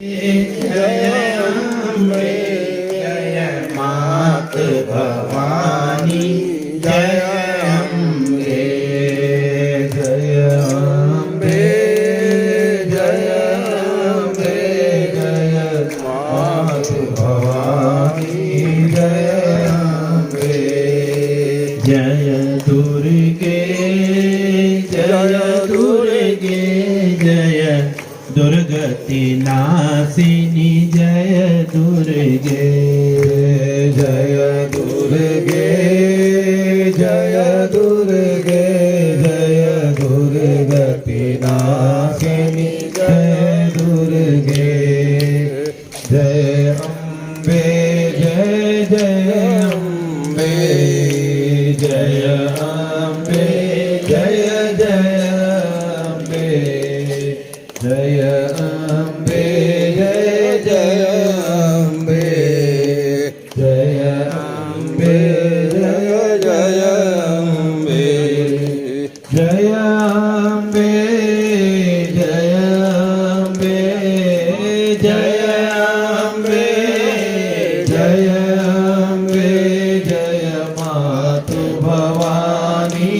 जय अम्बे जय मात भवानी जय अम्बे जय अम्बे जय अम्बे जय मात भवानी जय अम्बे जय दुर्गे जय दुर्गे जय दुर्गति नासिनी जय दुर्गे जय दुर्गे जय दुर्गे जय दुर्गति नासिनी जय दुर्गे जय अम्बे जय जय अम्बे जय अम्बे जय जय अम्बे जय अम्बे जय जय अम्बे जय अम्बे जय जय अम्बे जय अम्बे जय अम्बे जय अम्बे जय अम्बे जय मातु भवानी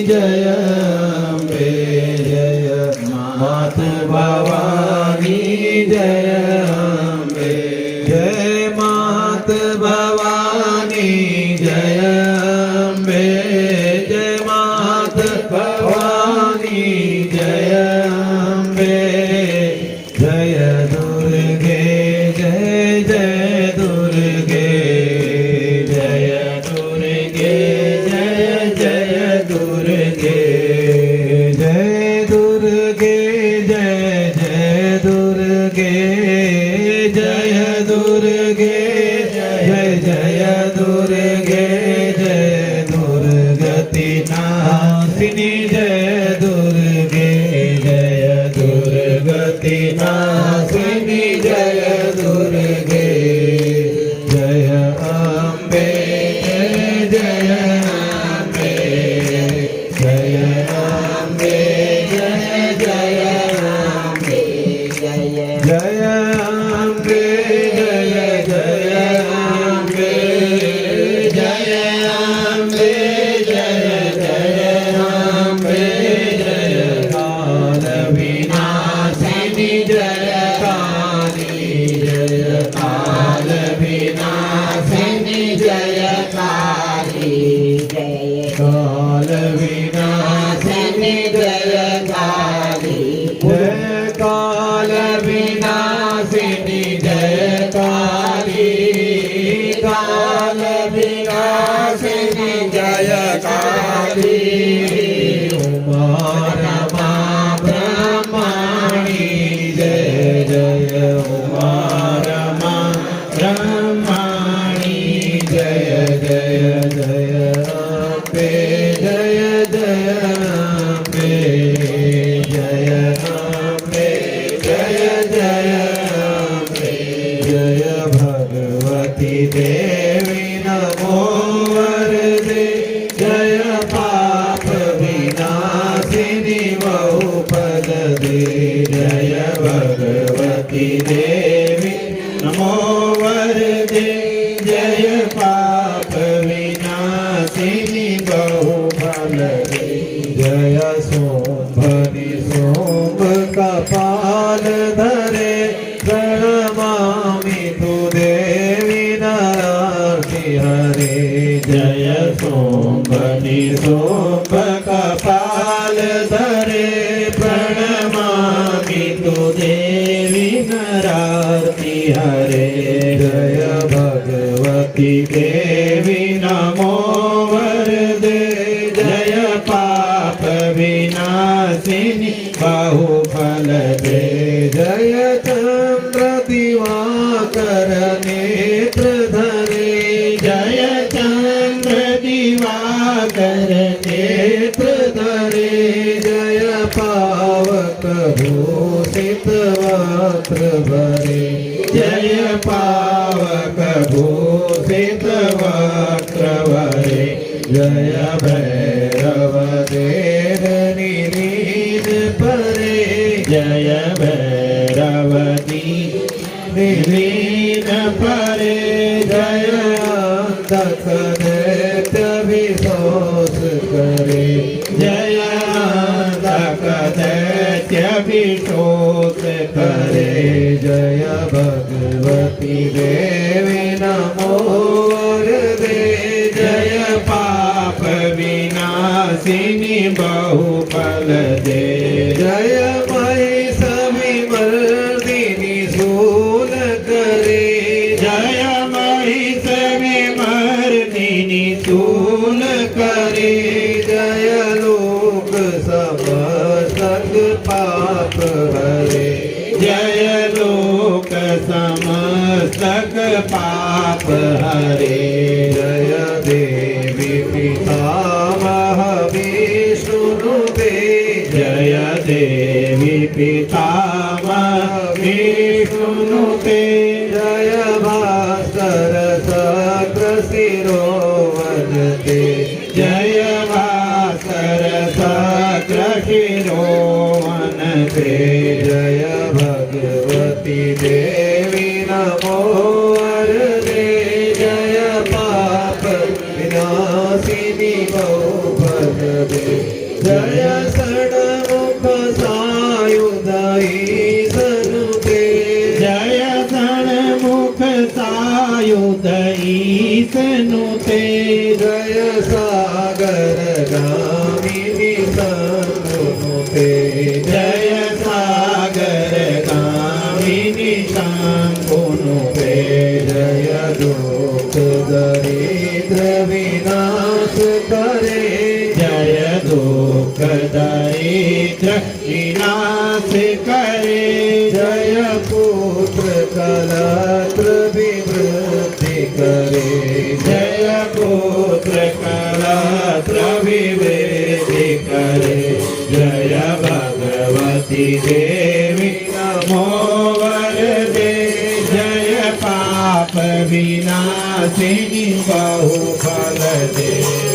जय अम्बे जय मात भवानी जय अम्बे जय मात भवानी जय अम्बे जय मात भवानी जय अम्बे जय दुर्गे जय जय दुर्गे जय दुर्गे जय जय दुर्गे जय दुर्गे जय जय दुर्गे जय दुर्गे जय जय दुर्गे जय दुर्गति नासिनी जय दुर्गे जय दुर्गति नासिनी जय दुर्गे जय अम्बे जय जय अम्बे जय अम्बे जय जय अम्बे जय अम्बे जय जय अम्बे जय अम्बे जय जय अम्बे जय काल विनाशिनी जय काली जय काल विनाशिनी जय काली जय काल विनाशिनी जय काली जय काल विनाशिनी जय काली काल विनाशिनी जय काली उमा रमा ब्रह्मणी जय जय उमा रमा ब्रह्मणी जय जय जय अम्बे जय जय अम्बे जय अम्बे जय जय अम्बे जय भगवती देवी नमो वरदे जय पाप विनाशिनी बहुपद दे जय भगवती देवी नमो वरदे जय पाप विनाशिनी बहुफल दे जय सोमभरि सोम कपाल धरे प्रणमामि तु देवी नारति हरे जय सोमभरि सोम कपाल धरे प्रणमामि तु देवी नारति हरे जय भगवती देवी नमो वरदे जय पाप विनाशिनी बहुफल दे जय चंद्र दिवाकर नेत्र धरे जय चंद्र दिवाकर नेत्र धरे जय पावक भूषित वक्र भरे जय पावक भूषित वक्र भरे जय भैरव देव निरीन परे जय भैरवती विलीन परे जय अंधक दैत्य विशोष करे जय अंधक दैत्य विशोष करे जय भगवती देवी नमो वरदे जय पाप विनाशिनी बहुफल दे जय महिषविमर्दिनी शूल करे जय महिषविमर्दिनी शूल करे जय लोक समस्तक पाप हरे जय लोक समस्तक पाप हरे जय देवी पितामह विष्णुते जय देवी पितामह विष्णुते जय भास्कर सक्र शिरोवनते जय भास्कर सक्र शिरोवनते जय भगवती देवी नमो वरदे जय पाप विनाशिनी बहुफल दे जय षण्मुख सायुधाई सनुते जय षण्मुख सायुधाई सनुते जय सागर गामिनी सनुते जय सागर गामिनी शंकुनुते जय दुख दरिद्र विनाश करे जय दुख दरिद्र विनाश करे जय पुत्र कलत्र विवृद्धि करे जय पुत्र कलत्र विवृद्धि करे जय भगवती देवी नमो वरदे जय पाप विनाशिनी बहुफल दे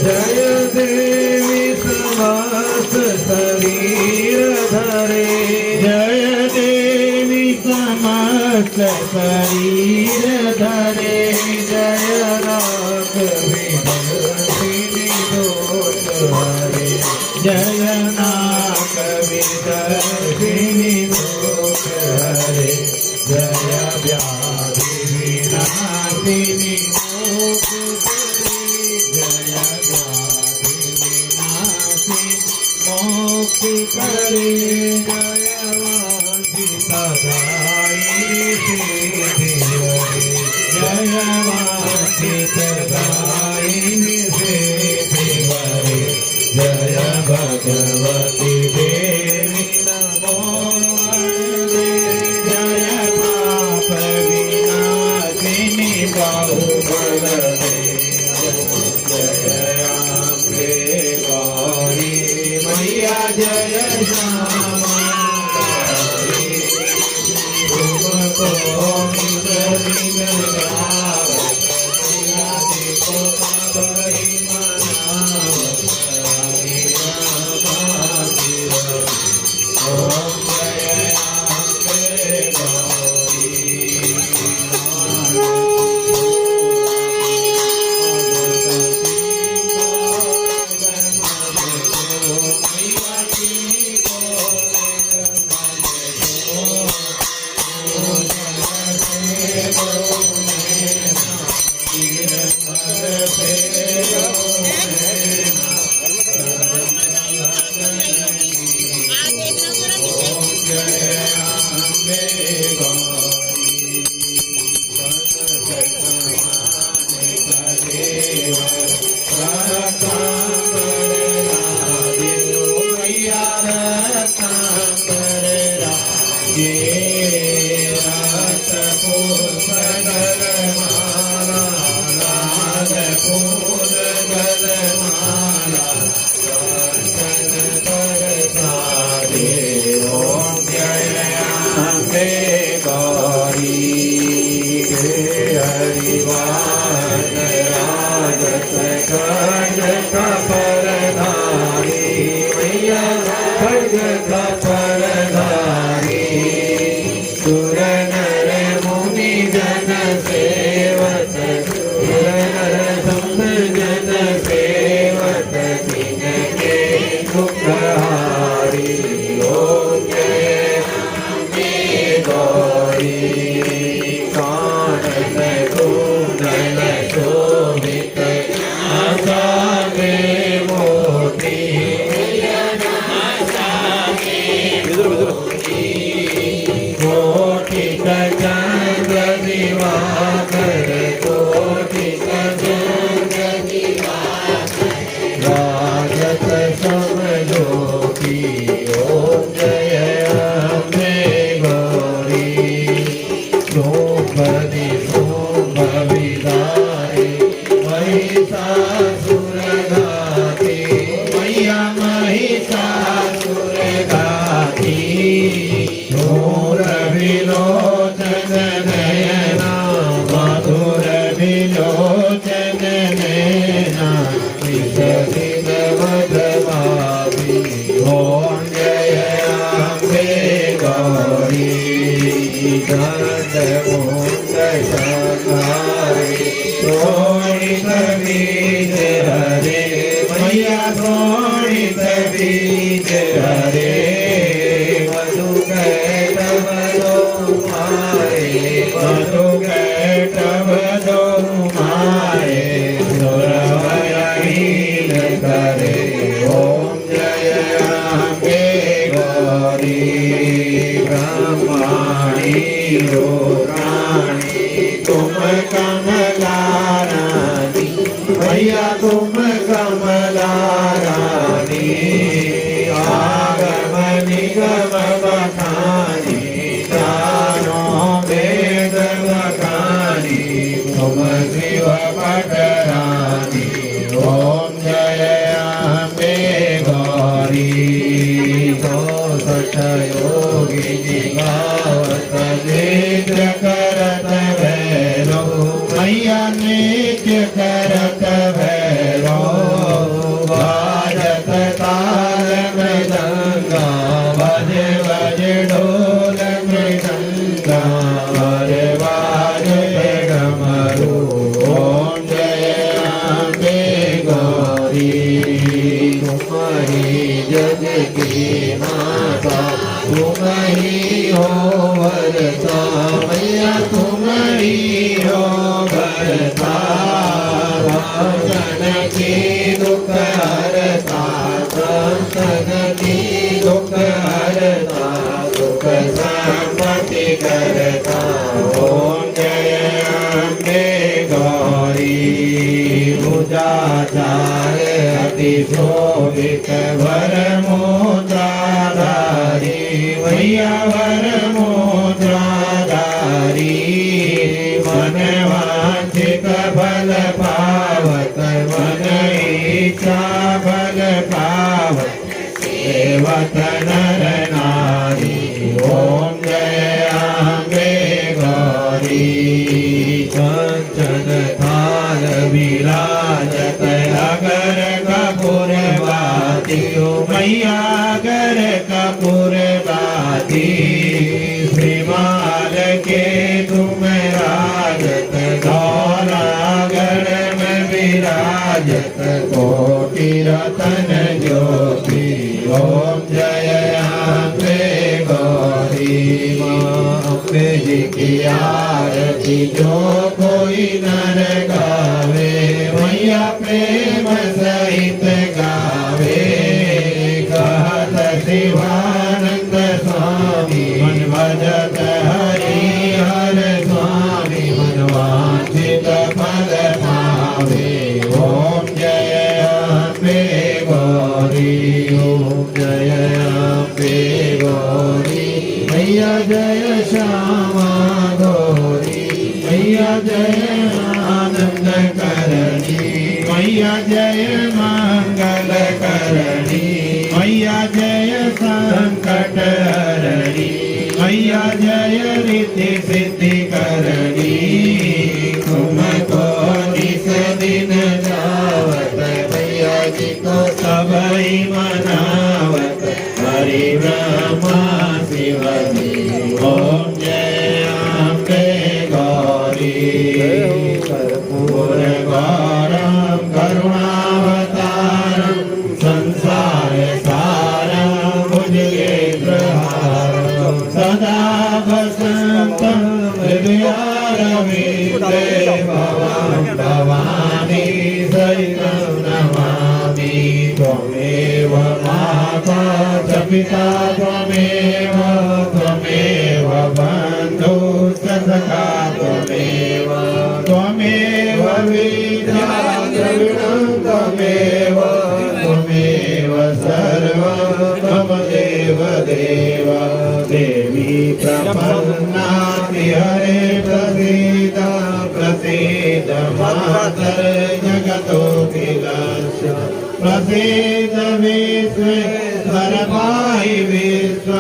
जय देवी समस्त शरीर धरे जय देवी समस्त शरीर धरे जय राग विनाशिनी दोष हरे जय नाग विनाशिनी दोष हरे जय व्याधि विनाशिनी मोक्ष जय व्याधि विनाशिनी मोक्ष करे जय वांछिता दायिनी सिद्धि हरे जय वांछिता दायिनी सिद्धि हरे जय भगवती देवी नमो वरदे जय पाप विनाशिनी बहुफल दे जय अम्बे गौरी मैया जय श्यामा गौरी तुमको मिल गावत मैया देखो बाबरी मनावत हरि राम ओम जय अम्बे गौरी खड्ग का परधारी सुर नर कानन कुंडल शोभित नासा में मोती कोटि चंद्र दिवाकर कोटि चंद्र राजत समझोगी ओम जय अम्बे गौरी द्रौपदी शोभविदारे महिषासुर घाती मैया महिषासुर घाती घोर विलोचन नयना मधुर विलोचन नयना विषदिन मधुमावी ओम जय अम्बे गौरी दंड मुंड संहारे शोणित बीज हरे मैया शोणित बीज हरे मधु कैटव दो मारे सुरवरहीन करे ओम जय अम्बे गौरी ब्रह्माणी रुद्राणी तुम कमलारानी मैया तुम कमलारानी आगम निगम बखानी जानो वेद बखानी तुम शिव पटरानी ओम जय अम्बे गौरी तो सठ योगी जिगावत नित्य करत भैरो मैया नित्य करत भैरो भारत ताल मृदंगा भज भज ढोल मृदंगा हरे बाज डमरू ओम जय अम्बे गौरी तुम्हारी जग की माता तुम ही हो वरता मैया तुम ही हो भरता भक्तन की दुख हरता संतन की दुख हरता सुख संपत्ति करता ओम जय अम्बे गौरी पूजाचार्य अति शोभित वर मोद्राधारी मैया वर मोद्राधारी मन वांछित फल पावत मन इच्छा फल पावत सेवत नर नारी ओम जय अम्बे गौरी कंचन थाल विराजत अगर कपूर बाती मैया अगर कपूर बाती श्रीमाल के तुम राजत धौलागढ़ में विराजत कोटि रतन ज्योति ओम जय अम्बे गौरी माँ अम्बे जी की आरती जो कोई नर गावे मैया प्रेम सहित गावे कहत शिवानंद स्वामी मन भजत हरि हर स्वामी मन वांछित फल पावे ओम जय अम्बे गौरी ओम जय अम्बे गौरी मैया जय श्यामा गौरी मैया जय आनंद करणी मैया जय मंगल करणी मैया जय संकट हरणी मैया जय रीति सिद्धि करणी तुमको निस दिन जावत मैया जी को सबई मनावत हरि ब्रह्मा शिव जी ओम जय अम्बे गौरी कर्पूर गौरम करुणावतारम संसार सारम भुजगेन्द्रहारम सदा वसंतम हृदयारविन्दे भवां भवानी सहितं नमामि त्वमेव माता च पिता त्वमेव बन्धुश्च सखा त्वमेव विद्याद्रविणं त्वमेव सर्वं मम देव देवी प्रपन्ना हरे प्रसीद मातर जगतोऽखिलस्य प्रसीद विश्वेश्वर पाहि विश्व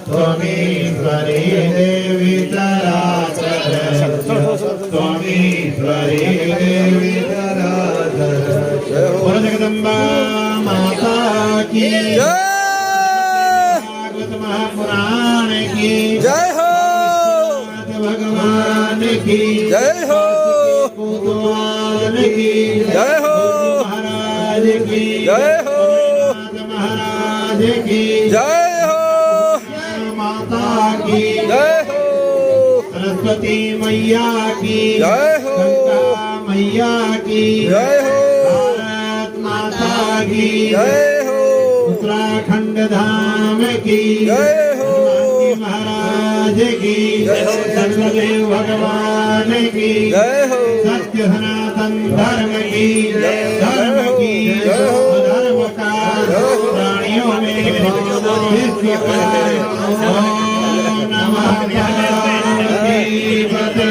त्वमीश्वरी देवी चराचरस्य त्वमीश्वरी देवी चराचरस्य बोलो जगदम्बा माता की भागवत महापुराण की जय हो भगवान की जय हो भगवान की जय हो महाराज की जय हो महाराज की जय हो माता की जय हो सरस्वती मैया की जय हो गंगा मैया की जय हो भारत माता की जय हो उत्तराखंड धाम की जय हो महाराज की जय हो सत्यदेव भगवान की जय हो सत्य सनातन धर्म की धर्म की जय हो धर्म का प्राणियों में विश्व का ओम नमः पार्वती पते